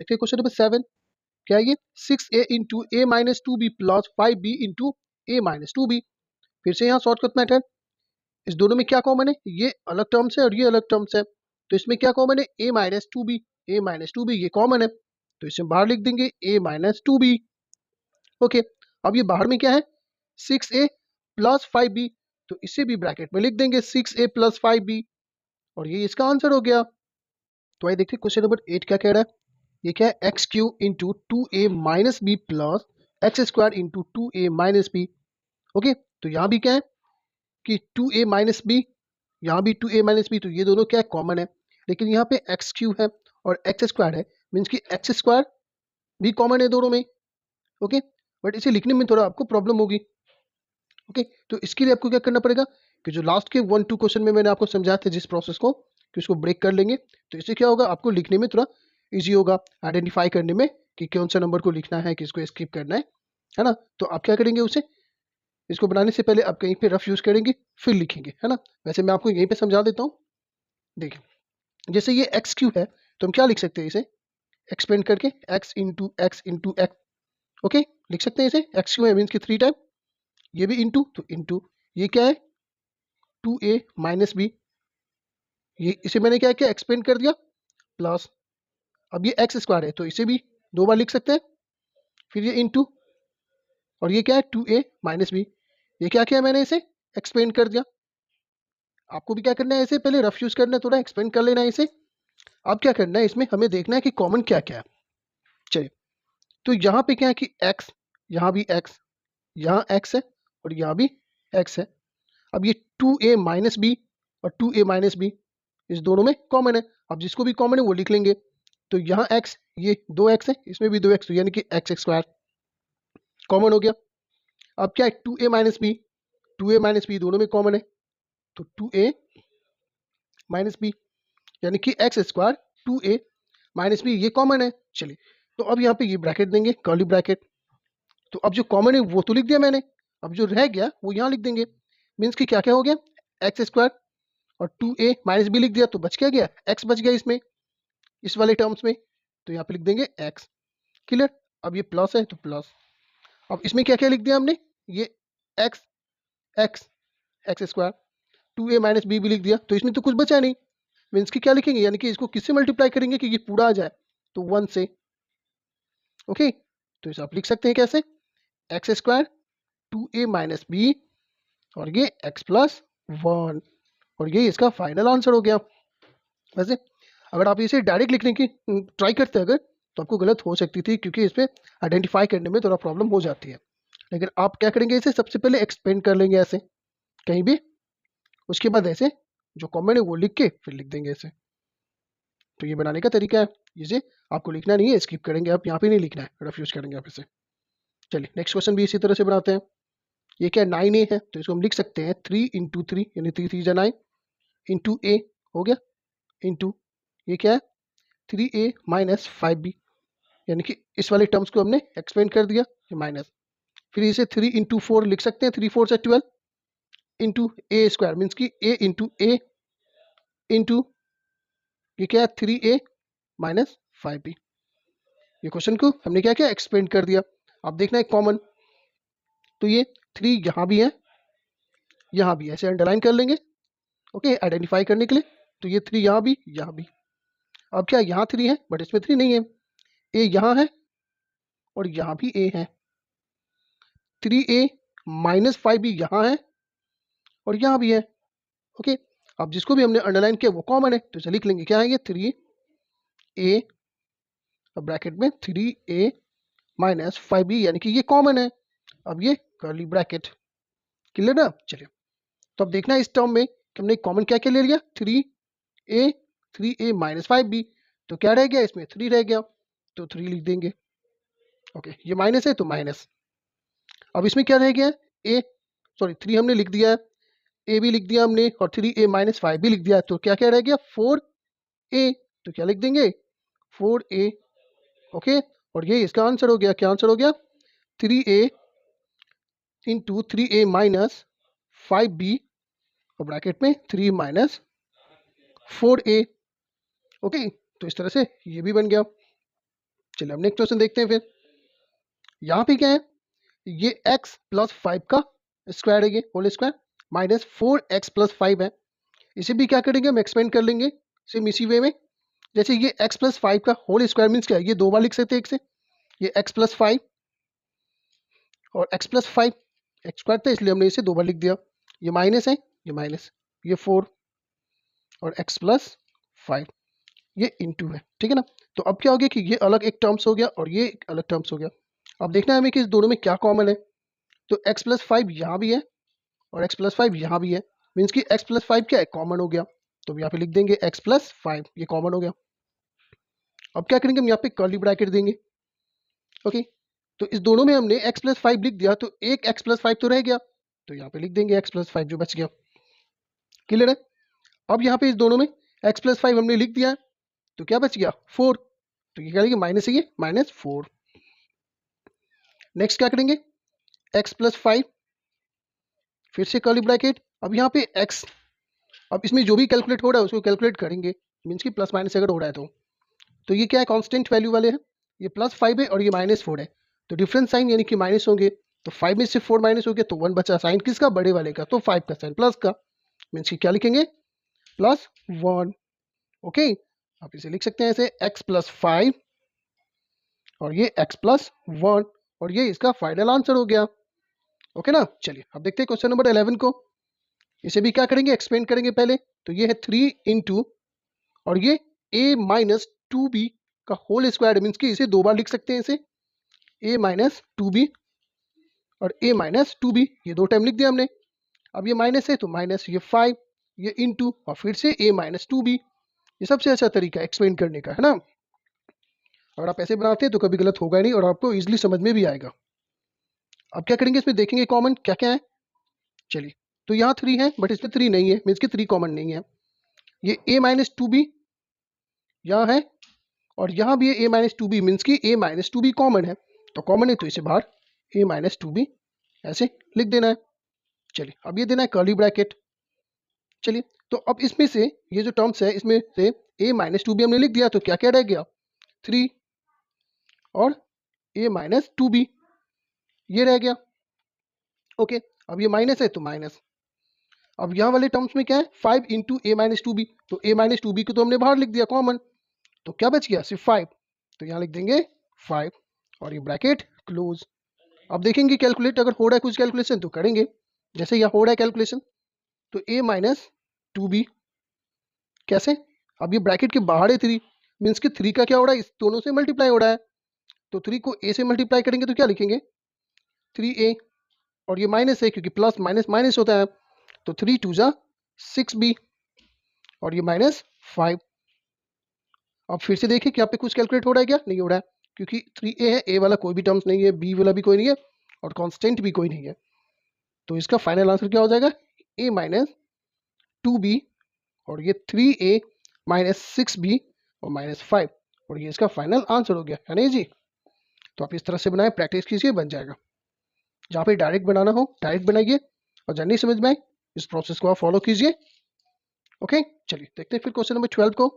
देखिए question number 7 क्या है ये 6a into A minus 2b plus 5b into A minus 2b। फिर से यहाँ शॉर्टकट मेथड, इस दोनों में क्या कॉमन है, ये अलग टर्म्स है और ये अलग टर्म्स है, तो इसमें क्या कॉमन है, a minus 2b, A minus 2b ये कॉमन है, तो इसे बाहर लिख देंगे a माइनस 2b। ओके, अब ये बाहर में क्या है 6a प्लस 5b, तो इसे भी ब्रैकेट में लिख देंगे 6a प्लस 5b, और ये इसका आंसर हो गया। तो आइए देखते हैं क्वेश्चन नंबर 8 क्या कह रहा है। ये क्या है X Q into two A minus B plus X square into two A minus B. Okay, तो यहाँ भी क्या है कि टू ए माइनस बी, यहाँ भी टू ए माइनस बी, तो ये दोनों क्या है कॉमन है, लेकिन यहाँ पे एक्स क्यू है और एक्स स्क्वायर है, मीन्स कि एक्स स्क्वायर भी कॉमन है दोनों में। ओके, बट इसे लिखने में थोड़ा आपको प्रॉब्लम होगी। ओके, तो इसके लिए आपको क्या करना पड़ेगा कि जो लास्ट के 1-2 क्वेश्चन में मैंने आपको समझाया था जिस प्रोसेस को, कि उसको ब्रेक कर लेंगे, तो इससे क्या होगा आपको लिखने में थोड़ा इजी होगा, आइडेंटिफाई करने में कि कौन सा नंबर को लिखना है, किसको स्किप करना है ना। तो आप क्या करेंगे, उसे इसको बनाने से पहले आप कहीं पे रफ यूज करेंगे फिर लिखेंगे, है ना। वैसे मैं आपको यहीं पे समझा देता हूँ। देखिए जैसे ये एक्स क्यू है तो हम क्या लिख सकते हैं, इसे एक्सपेंड करके x into x into x. Okay, लिख सकते हैं इसे, एक्स क्यू है मीन्स की 3 टाइम, ये भी इंटू, तो इंटू ये क्या है 2a माइनस बी, ये इसे मैंने क्या किया एक्सपेंड कर दिया, प्लस अब ये एक्स स्क्वायर है तो इसे भी 2 बार लिख सकते हैं, फिर ये इंटू, और ये क्या है 2a माइनस बी, ये क्या किया मैंने इसे एक्सपेंड कर दिया। आपको भी क्या करना है, इसे पहले रफ यूज करना है, थोड़ा एक्सपेंड कर लेना है इसे। अब क्या करना है, इसमें हमें देखना है कि कॉमन क्या क्या है। चलिए, तो यहाँ पे क्या है कि x, यहाँ भी x, यहाँ x है और यहाँ भी x है। अब ये 2a माइनस बी और 2a माइनस बी इस दोनों में कॉमन है, अब जिसको भी कॉमन है वो लिख लेंगे। तो यहाँ x, ये 2x है, इसमें भी 2x, तो यानी कि एक्स स्क्वायर कॉमन हो गया। अब क्या है 2a minus B, 2a minus B दोनों में कॉमन है, तो 2a माइनस बी यानी कि X square 2a minus B ये कॉमन है। चलिए, तो अब यहाँ पे ये ब्रैकेट देंगे, कर्ली ब्रैकेट, तो अब जो कॉमन है वो तो लिख दिया मैंने, अब जो रह गया वो यहाँ लिख देंगे, मीन्स कि क्या क्या हो गया एक्स स्क्वायर और 2a माइनस बी लिख दिया, तो बच क्या गया x बच गया इसमें, इस वाले टर्म्स में, तो यहाँ पे लिख देंगे x। क्लियर, अब ये प्लस है तो प्लस, अब इसमें क्या क्या लिख दिया हमने, ये x x X square 2a minus B भी लिख दिया, तो इसमें तो कुछ बचा नहीं, मीन्स कि क्या लिखेंगे, यानी कि इसको किससे मल्टीप्लाई करेंगे कि ये पूरा आ जाए, तो 1 से। ओके, तो इसे आप लिख सकते हैं कैसे, x square 2a minus B और ये x प्लस 1, और ये इसका फाइनल आंसर हो गया। वैसे अगर आप इसे डायरेक्ट लिखने की ट्राई करते अगर, तो आपको गलत हो सकती थी, क्योंकि इस पर आइडेंटिफाई करने में थोड़ा प्रॉब्लम हो जाती है। लेकिन आप क्या करेंगे, इसे सबसे पहले एक्सपेंड कर लेंगे ऐसे कहीं भी, उसके बाद ऐसे जो कॉमन है वो लिख के फिर लिख देंगे ऐसे। तो ये बनाने का तरीका है, इसे आपको लिखना नहीं है, स्किप करेंगे आप, यहाँ पे नहीं लिखना है, रफ यूज करेंगे आप इसे। चलिए नेक्स्ट क्वेश्चन भी इसी तरह से बनाते हैं। ये क्या 9a है, तो इसको हम लिख सकते हैं 3 इंटू 3 यानी 3 3 जा 9 इंटू a हो गया, इंटू ये क्या है 3a माइनस 5b, यानी कि इस वाले टर्म्स को हमने एक्सपेंड कर दिया, ये माइनस, फिर इसे 3 इंटू 4 लिख सकते हैं, 3 4 से 12 इंटू ए स्क्वायर, मीन्स की a इंटू ए इंटू ये क्या है 3a माइनस 5b। ये क्वेश्चन को हमने क्या किया एक्सपेंड कर दिया। अब देखना है कॉमन, तो ये 3 यहाँ भी है, यहाँ भी, ऐसे अंडरलाइन कर लेंगे ओके आइडेंटिफाई करने के लिए। तो ये 3 यहाँ भी, यहाँ भी। अब क्या यहाँ 3 है बट इसमें 3 नहीं है, ए यहाँ है और यहाँ भी ए है, 3a माइनस 5b यहाँ है और यहाँ भी है। ओके, अब जिसको भी हमने अंडरलाइन किया वो कॉमन है, तो इसे लिख लेंगे क्या है ये 3a, अब ब्रैकेट में 3a माइनस 5b यानी कि ये कॉमन है। अब ये कर्ली ब्रैकेट, क्लियर ना। चलिए, तो अब देखना है इस टर्म में कि हमने कॉमन क्या क्या ले लिया 3a माइनस 5b, तो क्या रह गया इसमें 3 रह गया, तो 3 लिख देंगे। ओके, ये माइनस है तो माइनस, अब इसमें क्या रह गया ए, सॉरी 3 हमने लिख दिया है, ए भी लिख दिया हमने और 3a माइनस 5 भी लिख दिया, तो क्या क्या रह गया 4a, तो क्या लिख देंगे 4a। ओके, और ये इसका आंसर हो गया, क्या आंसर हो गया 3a into 3a minus 5b और ब्रैकेट में 3 माइनस 4a। ओके, तो इस तरह से ये भी बन गया। चलिए अब नेक्स्ट क्वेश्चन देखते हैं। फिर यहाँ पे क्या है, ये x प्लस 5 का स्क्वायर है, ये whole square minus 4x plus 5 है। इसे भी क्या करेंगे, हम एक्सपेंड कर लेंगे सेम इसी वे में। जैसे ये x प्लस 5 का होल स्क्वायर मीन्स क्या है, ये दो बार लिख सकते हैं एक से, ये x प्लस 5 और x प्लस 5 एक्स स्क्वायर था इसलिए हमने इसे दो बार लिख दिया। ये माइनस है, ये माइनस, ये 4 और x प्लस 5 ये इंटू है, ठीक है ना। तो अब क्या हो गया कि ये अलग एक टर्म्स हो गया और ये एक अलग टर्म्स हो गया। अब देखना है हमें कि इस दोनों में क्या कॉमन है। तो x प्लस 5 यहाँ भी है और x प्लस 5 यहाँ भी है, मीन्स कि x प्लस 5 क्या है, कॉमन हो गया। तो यहाँ पे लिख देंगे x प्लस 5, ये कॉमन हो गया। अब क्या करेंगे, हम यहाँ पे कर्ली ब्रैकेट देंगे। ओके, तो इस दोनों में हमने x प्लस 5 लिख दिया, तो एक x प्लस 5 तो रह गया, तो यहाँ पे लिख देंगे x प्लस 5 जो बच गया। क्लियर है। अब यहाँ पे इस दोनों में x प्लस 5 हमने लिख दिया, तो क्या बच गया 4, तो ये क्या लिखेंगे, माइनस है, ये माइनस 4। नेक्स्ट क्या करेंगे, x प्लस 5 फिर से कर्ली ब्रैकेट। अब यहाँ पे x, अब इसमें जो भी कैलकुलेट हो रहा है उसको कैलकुलेट करेंगे, मीन्स कि प्लस माइनस अगर हो रहा है तो ये क्या है, कांस्टेंट वैल्यू वाले हैं। ये प्लस 5 है और ये माइनस 4 है, तो डिफरेंस साइन यानी कि माइनस होंगे। तो 5 में से 4 माइनस हो गया तो 1 बचा, साइन किसका, बड़े वाले का, तो 5 का साइन प्लस का, मीन्स कि क्या लिखेंगे, प्लस 1। ओके, आप इसे लिख सकते हैं ऐसे x प्लस 5 और ये x प्लस 1 और ये इसका फाइनल आंसर हो गया। ओके ना। चलिए अब देखते हैं क्वेश्चन नंबर 11 को। इसे भी क्या करेंगे, एक्सपेंड करेंगे पहले। तो ये है 3 इंटू और ये a माइनस 2b का होल स्क्वायर, मीन्स कि इसे दो बार लिख सकते हैं, इसे a माइनस 2b और a माइनस 2b, ये दो टाइम लिख दिया हमने। अब ये माइनस है तो माइनस, ये 5, ये इंटू और फिर से a माइनस 2b। ये सबसे अच्छा तरीका है एक्सप्लेन करने का, है ना। अगर आप ऐसे बनाते हैं तो कभी गलत होगा ही नहीं और आपको इजीली समझ में भी आएगा। अब क्या करेंगे, इसमें देखेंगे कॉमन क्या क्या है। चलिए, तो यहाँ 3 है बट इसमें 3 नहीं है, मीन्स कि 3 कॉमन नहीं है। ये a माइनस 2b यहाँ है और यहाँ भी है a माइनस 2b, मीन्स कि a माइनस 2b कॉमन है, तो कॉमन है तो इसे बाहर a माइनस 2b ऐसे लिख देना है। चलिए अब ये देना है कर्ली ब्रैकेट। चलिए, तो अब इसमें से ये जो टर्म्स है इसमें से a माइनस 2b हमने लिख दिया, तो क्या क्या रह गया, 3 और a माइनस 2b ये रह गया। ओके, अब ये माइनस है तो माइनस। अब यहाँ वाले टर्म्स में क्या है, 5 इंटू ए माइनस 2b, तो a माइनस 2b को तो हमने बाहर लिख दिया कॉमन, तो क्या बच गया, सिर्फ 5, तो यहाँ लिख देंगे 5 और ये ब्रैकेट क्लोज। अब देखेंगे कैलकुलेट अगर हो रहा है कुछ कैलकुलेशन तो करेंगे। जैसे यहाँ हो रहा है कैलकुलेशन, तो a माइनस 2b कैसे, अब ये ब्रैकेट के बाहर है 3, मीन्स कि 3 का क्या हो रहा है, इस दोनों से मल्टीप्लाई हो रहा है, तो 3 को a से मल्टीप्लाई करेंगे तो क्या लिखेंगे, 3a और ये माइनस है क्योंकि प्लस माइनस माइनस होता है, तो 3 2 जा 6b और ये माइनस 5। अब फिर से देखिए कि यहाँ पे कुछ कैलकुलेट हो रहा है क्या, नहीं हो रहा है, क्योंकि 3a है, a वाला कोई भी टर्म्स नहीं है, b वाला भी कोई नहीं है और कांस्टेंट भी कोई नहीं है, तो इसका फाइनल आंसर क्या हो जाएगा, a माइनस 2b और ये 3a माइनस 6b और माइनस 5 और ये इसका फाइनल आंसर हो गया, है ना जी। तो आप इस तरह से बनाए, प्रैक्टिस कीजिए, बन जाएगा। जहाँ पे डायरेक्ट बनाना हो डायरेक्ट बनाइए और जब नहीं समझ में आए इस प्रोसेस को आप फॉलो कीजिए। ओके, चलिए देखते हैं फिर क्वेश्चन नंबर 12 को।